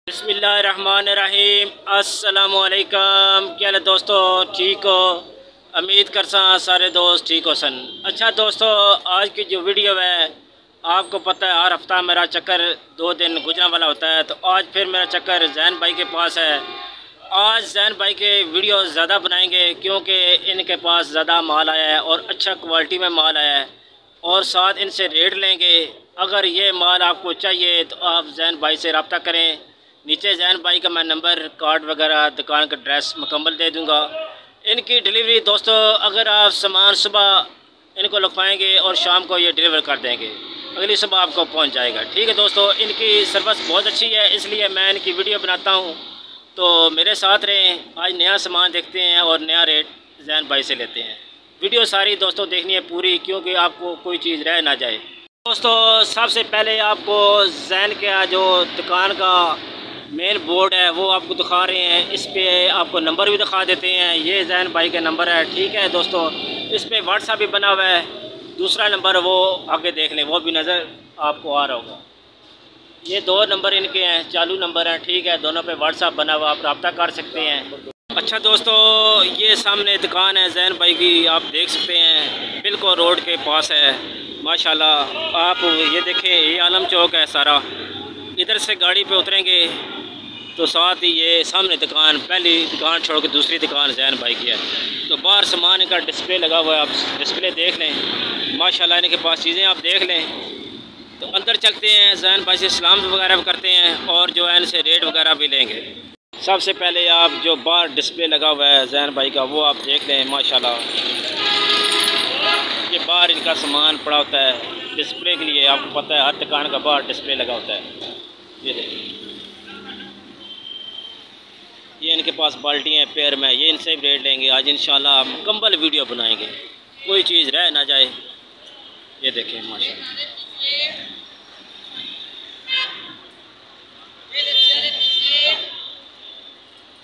बिस्मिल्लाहिर्रहमानिर्रहीम। अस्सलामुअलैकुम। क्या हाल है दोस्तों, ठीक हो? उम्मीद करसा सारे दोस्त ठीक हो सन। अच्छा दोस्तों, आज की जो वीडियो है, आपको पता है हर हफ्ता मेरा चक्कर 2 दिन गुजरा वाला होता है, तो आज फिर मेरा चक्कर जैन भाई के पास है। आज जैन भाई के वीडियो ज़्यादा बनाएंगे क्योंकि इनके पास ज़्यादा माल आया है और अच्छा क्वालिटी में माल आया है, और साथ इनसे रेट लेंगे। अगर ये माल आपको चाहिए तो आप जैन भाई से रब्ता करें। नीचे जैन भाई का मैं नंबर, कार्ड वगैरह, दुकान का एड्रेस मुकम्मल दे दूंगा। इनकी डिलीवरी दोस्तों, अगर आप सामान सुबह इनको लिखवाएंगे और शाम को ये डिलीवर कर देंगे, अगली सुबह आपको पहुंच जाएगा। ठीक है दोस्तों, इनकी सर्विस बहुत अच्छी है, इसलिए मैं इनकी वीडियो बनाता हूं, तो मेरे साथ रहें। आज नया सामान देखते हैं और नया रेट जैन भाई से लेते हैं। वीडियो सारी दोस्तों देखनी है पूरी, क्योंकि आपको कोई चीज़ रह ना जाए। दोस्तों सबसे पहले आपको जैन का जो दुकान का मेन बोर्ड है वो आपको दिखा रहे हैं। इस पे आपको नंबर भी दिखा देते हैं। ये जैन भाई का नंबर है, ठीक है दोस्तों। इस पे व्हाट्सएप भी बना हुआ है। दूसरा नंबर वो आगे देख लें, वो भी नज़र आपको आ रहा होगा। ये 2 नंबर इनके हैं, चालू नंबर हैं, ठीक है। दोनों पे व्हाट्सएप बना हुआ, आप रब्ता कर सकते हैं। अच्छा दोस्तों, ये सामने दुकान है जैन भाई की, आप देख सकते हैं, बिल्कुल रोड के पास है माशाल्लाह। आप ये देखें, ये आलम चौक है सारा। इधर से गाड़ी पे उतरेंगे तो साथ ही ये सामने दुकान, पहली दुकान छोड़ के दूसरी दुकान जैन भाई की है। तो बाहर सामान का डिस्प्ले लगा हुआ है, आप डिस्प्ले देख लें माशाल्लाह। इनके पास चीज़ें आप देख लें। तो अंदर चलते हैं, जैन भाई से सलाम वगैरह भी करते हैं और जो है इनसे रेट वगैरह भी लेंगे। सबसे पहले आप जो बाहर डिस्प्ले लगा हुआ है जैन भाई का, वो आप देख लें माशाल्लाह। ये बाहर इनका सामान पड़ा होता है डिस्प्ले के लिए, आपको पता है हर दुकान का बाहर डिस्प्ले लगा होता है। ये देखिए, ये इनके पास बाल्टियाँ हैं पैर में, ये इनसे भी रेट लेंगे आज इंशाल्लाह। मुकम्मल वीडियो बनाएंगे, कोई चीज़ रह ना जाए। ये देखें माशाल्लाह,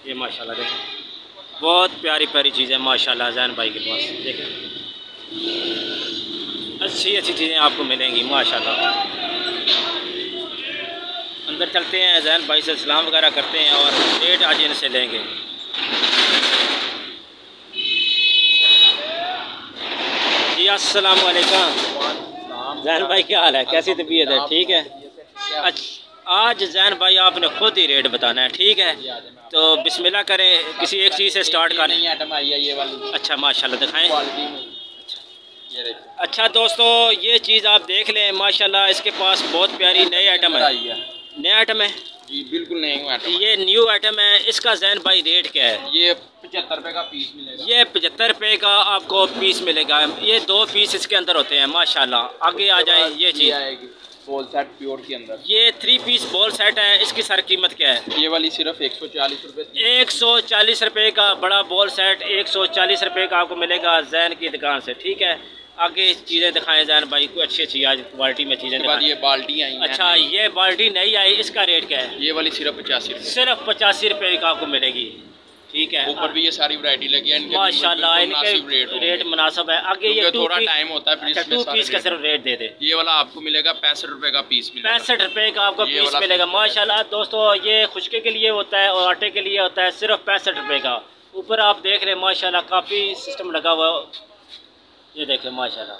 ये माशाल्लाह देखें, बहुत प्यारी प्यारी चीज़ें माशाल्लाह जैन भाई के पास। देखें, अच्छी अच्छी चीज़ें आपको मिलेंगी माशाल्लाह। अंदर चलते हैं, जैन भाई से सलाम वगैरह करते हैं और रेट आज इनसे लेंगे। जी अस्सलाम वालेकुम। जैन भाई क्या हाल है, कैसी तबीयत है? ठीक है। अच्छा, आज जैन भाई आपने खुद ही रेट बताना है, ठीक है? तो बिस्मिल्लाह करें, किसी एक चीज़ से स्टार्ट करें। ये वाली। अच्छा माशाल्लाह दिखाएं। अच्छा दोस्तों, ये चीज़ आप देख लें माशाल्लाह, इसके पास बहुत प्यारी नई आइटम है। नया आइटम है जी, बिल्कुल नया आइटम। ये न्यू आइटम है। इसका जैन भाई रेट क्या है? ये 75 रुपये का पीस मिलेगा। ये 75 रुपये का आपको पीस मिलेगा। ये 2 पीस इसके अंदर होते हैं माशाल्लाह। आगे आ जाए, ये चीज़ आएगी बॉल सेट प्योर के अंदर। ये 3 पीस बॉल सेट है। इसकी सर कीमत क्या है? ये वाली सिर्फ 140 रुपये। 140 रुपये का बड़ा बॉल सेट 140 रुपये का आपको मिलेगा जैन की दुकान से, ठीक है। आगे चीज़ें दिखाएं जैन भाई, कोई अच्छी अच्छी आज क्वालिटी में चीज़ें दिखाएं। ये बाल्टी आई हैं। अच्छा, ये बाल्टी नहीं आई, इसका रेट क्या है? ये वाली सिर्फ 85 रुपये। सिर्फ 85 रुपये का आपको मिलेगी, ठीक है। ऊपर भी ये सारी वैरायटी लगी है माशाल्लाह, इनके रेट मुनासिब है। आगे ये थोड़ा टाइम होता है, अच्छा 2 पीस का सिर्फ रेट दे दे। ये वाला आपको मिलेगा 65 रुपये का पीस मिलेगा। 65 रुपये का आपको पीस मिलेगा माशाल्लाह। दोस्तों ये खुशके के लिए होता है और आटे के लिए होता है, सिर्फ 65 रुपये का। ऊपर आप देख रहे हैं माशाल्लाह, काफ़ी सिस्टम लगा हुआ। ये देखें माशाल्लाह,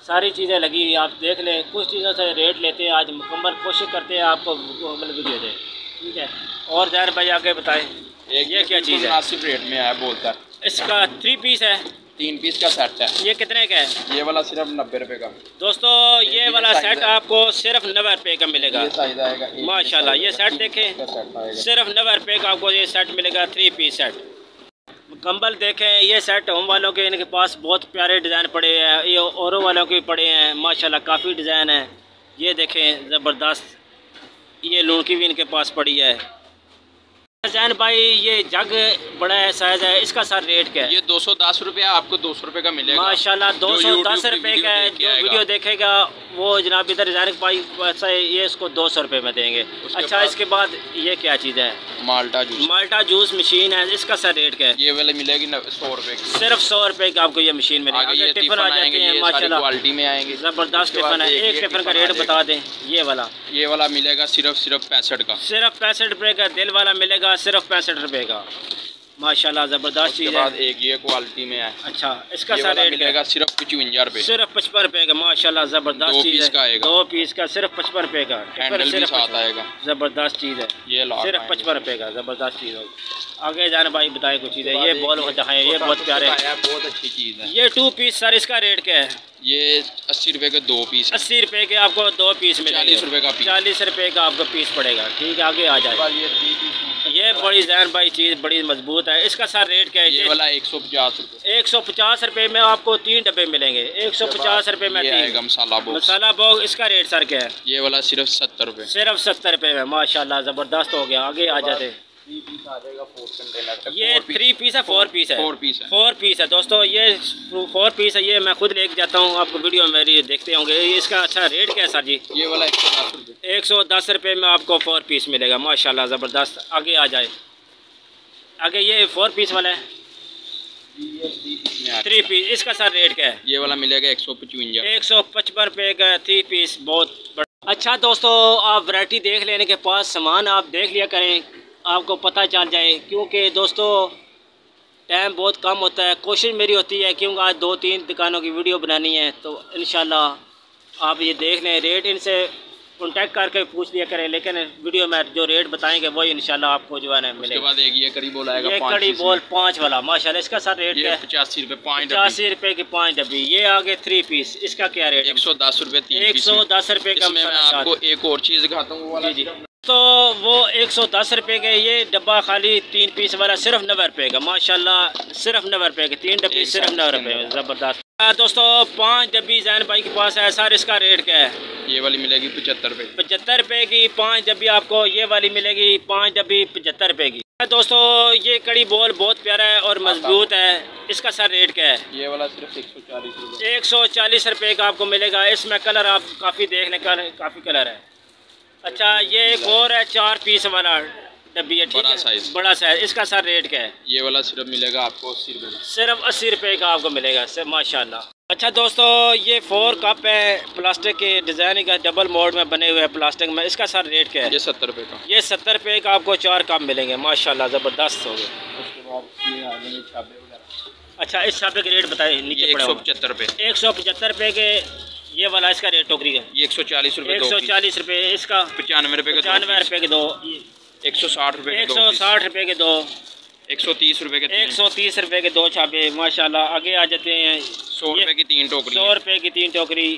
सारी चीज़ें लगी हुई, आप देख लें। कुछ चीज़ों से रेट लेते हैं आज, मुकम्मल कोशिश करते हैं आपको मुकम्मल वीडियो दें, ठीक है। और जैन भाई आगे बताएं, ये क्या चीज़ है? मुनासिब रेट में है बोलता है। इसका 3 पीस है, 3 पीस का सेट है। ये कितने का है? ये वाला सिर्फ 90 रुपये का। दोस्तों ये वाला सेट आपको सिर्फ 90 रुपये का मिलेगा माशाल्लाह। ये सेट देखें, सिर्फ 90 रुपये का आपको ये सेट मिलेगा, 3 पीस सेट। कंबल देखें, ये सेट होम वालों के, इनके पास बहुत प्यारे डिज़ाइन पड़े हैं। ये औरों वालों के पड़े हैं माशाल्लाह, काफ़ी डिज़ाइन है। ये देखें ज़बरदस्त, ये लुणकी भी इनके पास पड़ी है। जैन भाई ये जग बड़ा साइज है, इसका सर रेट क्या है? ये 210 रुपया, आपको 200 रुपये का मिलेगा माशाल्लाह। 210 रुपये का है। जो वीडियो देखेगा वो जनाब इधर जैनिक भाई वैसा ये इसको 200 रुपये में देंगे। अच्छा, इसके बाद ये क्या चीज़ है? माल्टा जूस। माल्टा जूस मशीन है, इसका सर रेट क्या है? ये वाली मिलेगी 100 रुपये की। सिर्फ 100 रुपये की आपको ये मशीन मिलेगी। ये टिफिन आ जाते हैं माशाल्लाह, क्वालिटी में आएंगे, ज़बरदस्त टिफिन है। एक टिफिन का रेट बता दें। ये वाला मिलेगा सिर्फ 65 का। सिर्फ 65 रुपये का। दिल वाला मिलेगा सिर्फ 65 रुपये का। माशाल्लाह ज़बरदस्त चीज़ है। बाद एक ये क्वालिटी में है। अच्छा, इसका सर रेट मिलेगा सिर्फ 55 रुपये। सिर्फ 55 रुपये का। माशाल्लाह ज़बरदस्त चीज़ है। 2 पीस का सिर्फ 55 रुपये का। हैंडल भी साथ आएगा। ज़बरदस्त चीज़ है। ये सिर्फ 55 रुपये का। ज़बरदस्त चीज़ होगी। आगे जाने भाई बताए कुछ चीज़ है। ये बॉल दिखाएं, ये बहुत प्यारे है, बहुत अच्छी चीज़ है। ये 2 पीस सर, इसका रेट क्या है? ये 80 रुपये के 2 पीस। 80 रुपये के आपको 2 पीस मिलेंगे। 40 रुपये का पीस। 40 रुपये का आपको पीस पड़ेगा। ठीक है, आगे आ जाए। ये बड़ी जैन भाई चीज़ बड़ी मजबूत है। इसका सर रेट क्या है? ये वाला 150 रुपये। 150 रुपये में आपको 3 डब्बे मिलेंगे। 150 रुपये में 3 मसाला बॉक्स। इसका रेट सर क्या है? ये वाला सिर्फ 70 रुपये। सिर्फ 70 रुपये में। माशाल्लाह ज़बरदस्त हो गया। आगे आ जाते। 3 पीस आ जाएगा 4 कंटेनर। ये 3 पीस है, 4 पीस है? 4 पीस है दोस्तों। ये 4 पीस है। ये मैं खुद लेके जाता हूँ, आपको वीडियो मेरी देखते होंगे। इसका अच्छा रेट क्या है सर जी? ये वाला 110 रुपये। 110 रुपये में आपको 4 पीस मिलेगा। माशाल्लाह ज़बरदस्त। आगे आ जाए। आगे ये 4 पीस वाला है। 3 पीस। इसका सर रेट क्या है? ये वाला मिलेगा 155। 155 रुपये का 3 पीस। बहुत बड़ा। अच्छा दोस्तों, आप वैरायटी देख लेने के पास सामान आप देख लिया करें, आपको पता चल जाए। क्योंकि दोस्तों टाइम बहुत कम होता है। कोशिश मेरी होती है क्योंकि आज 2-3 दुकानों की वीडियो बनानी है, तो इंशाल्लाह आप ये देख लें। रेट इनसे कॉन्टैक्ट करके पूछ लिया करें, लेकिन वीडियो में जो रेट बताएंगे वही इंशाल्लाह आपको जो है ना मिलेगा। उसके बाद एक ये कड़ी बॉल आएगा, ये कड़ी बॉल 5 वाला। माशाल्लाह। इसका सर रेट क्या है? 85 रुपये 5 85 रुपये की 5 डब्बी। ये आगे 3 पीस। इसका क्या रेट है? 110 रुपये 3 पीस। 110 रुपये का। मैं आपको एक और चीज़ दिखाता हूँ। जी तो वो 110 रुपये के ये डब्बा खाली 3 पीस वाला सिर्फ 90 रुपये का। माशाल्लाह सिर्फ 90 रुपये के 3 डब्बी सिर्फ 90 रुपये। ज़बरदस्त। दोस्तों 5 डब्बी जैन भाई के पास है। सर इसका रेट क्या है? ये वाली मिलेगी 75 रुपये। 75 रुपये की 5 डब्बी आपको ये वाली मिलेगी। 5 डब्बी 75 रुपये की। दोस्तों ये कड़ी बॉल बहुत प्यारा है और मजबूत है। इसका सर रेट क्या है? ये वाला सिर्फ 140 रुपये। 140 रुपये का आपको मिलेगा। इसमें कलर आप काफ़ी देख लें, काफ़ी कलर है। अच्छा, ये एक और है 4 पीस वाला डब्बी है। ठीक है, बड़ा साइज। इसका सर रेट क्या है? ये वाला सिर्फ मिलेगा आपको 80 रुपये। सिर्फ 80 रुपये का आपको मिलेगा। सिर्फ माशाल्लाह। अच्छा दोस्तों, ये 4 कप है प्लास्टिक के डिज़ाइन का, डबल मोड में बने हुए हैं प्लास्टिक में। इसका सर रेट क्या है? ये 70 रुपये का। ये 70 रुपये का आपको 4 कप मिलेंगे। माशाल्लाह ज़बरदस्त हो गए। उसके बाद ये आ जाएंगे छापे वगैरह। अच्छा, इस छापे के रेट बताए नीचे। 175 रुपये। 175 रुपये के ये वाला। इसका रेट टोकरी का ये 140 रुपये। 140 रुपये। इसका 95 रुपये का। 95 रुपये के 2। 160 रुपये। 160 रुपये के 2। 130 रुपये के 130 रुपये के 2 छापे। माशाल्लाह। आगे आ जाते हैं। 100 रुपये की 3 टोकरी। 100 रुपये की 3 टोकरी।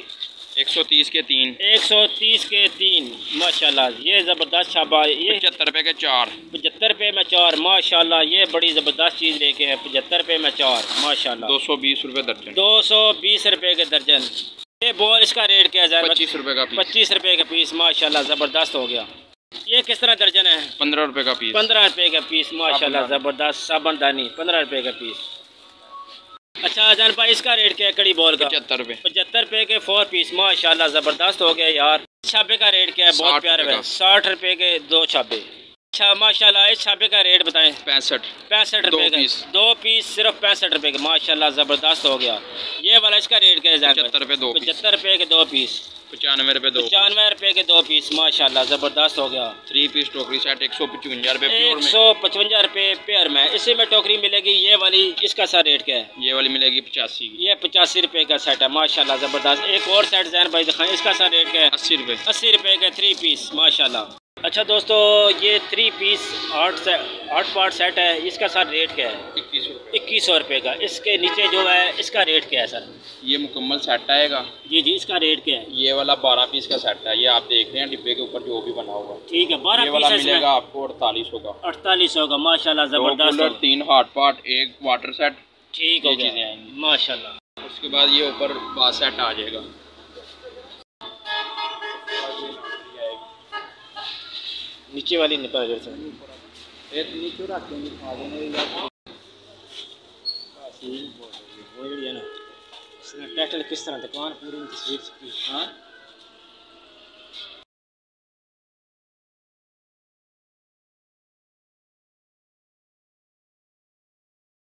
130 के 3। 130 के 3। माशाल्लाह। ये ज़बरदस्त छापा। ये 75 रुपये के 4। 75 रुपये में 4। माशाल्लाह। ये बड़ी ज़बरदस्त चीज़ लेके हैं। 75 रुपये में 4। माशाल्लाह। 220 रुपये दर्जन। 220 रुपये के दर्जन। ये बॉल इसका रेट क्या है? 25 रुपये का पीस। 25 रुपये का पीस। माशाल्लाह ज़बरदस्त हो गया। ये किस तरह दर्जन है? 15 रुपये का पीस। 15 रुपये का पीस। माशाल्लाह ज़बरदस्त। साबुनदानी 15 रुपये का पीस। अच्छा जान भाई, इसका रेट क्या है कड़ी बॉल का? 75 रुपये। 75 रुपये के 4 पीस। माशाल्लाह ज़बरदस्त हो गया यार। छापे का रेट क्या है? बहुत प्यारे है। 60 रुपये के 2 छापे। अच्छा माशाल्लाह। इस छापे का रेट बताएं। 65 रुपये का 2 पीस। सिर्फ 65 रुपये का। माशाल्लाह ज़बरदस्त हो गया। ये वाला इसका रेट क्या है? 75 रुपये 2 पीस। 75 रुपये के 2 पीस। 95 रुपये 2। 95 रुपये के 2 पीस। माशाल्लाह ज़बरदस्त हो गया। 3 पीस टोकरी सेट 155 रुपये। 155 रुपये पेयर में। इसी में टोकरी मिलेगी ये वाली। इसका सा रेट क्या है? ये वाली मिलेगी 85 की। ये 85 रुपये का सेट है। माशाल्लाह ज़बरदस्त। एक और सेट जैन भाई दिखाएं। इसका सा रेट क्या है? 80 रुपये। 80 रुपये का 3 पीस। माशाल्लाह। अच्छा दोस्तों, ये 3 पीस 8 पार्ट सेट है। इसका सर रेट क्या है? 2100 रुपये का। इसके नीचे जो है इसका रेट क्या है सर? ये मुकम्मल सेट आएगा। जी जी। इसका रेट क्या है? ये वाला 12 पीस का सेट है। ये आप देख रहे हैं डिब्बे के ऊपर जो भी बना हुआ। ठीक है, 12 पीस मिलेगा आपको 4800 का। 4800 का। माशाल्लाह ज़बरदस्त। 3 हॉट पॉट, 1 वाटर सेट। ठीक हो गया। चीज़ें आएंगी माशाल्लाह। उसके बाद ये ऊपर बास सेट आ जाएगा। नीचे वाली निकल से नीचे रख देंगे। ठीक बहुत है वो जड़ी है ना इसने टाइटल किस तरह दुकान पूरी तस्वीर छपी हाँ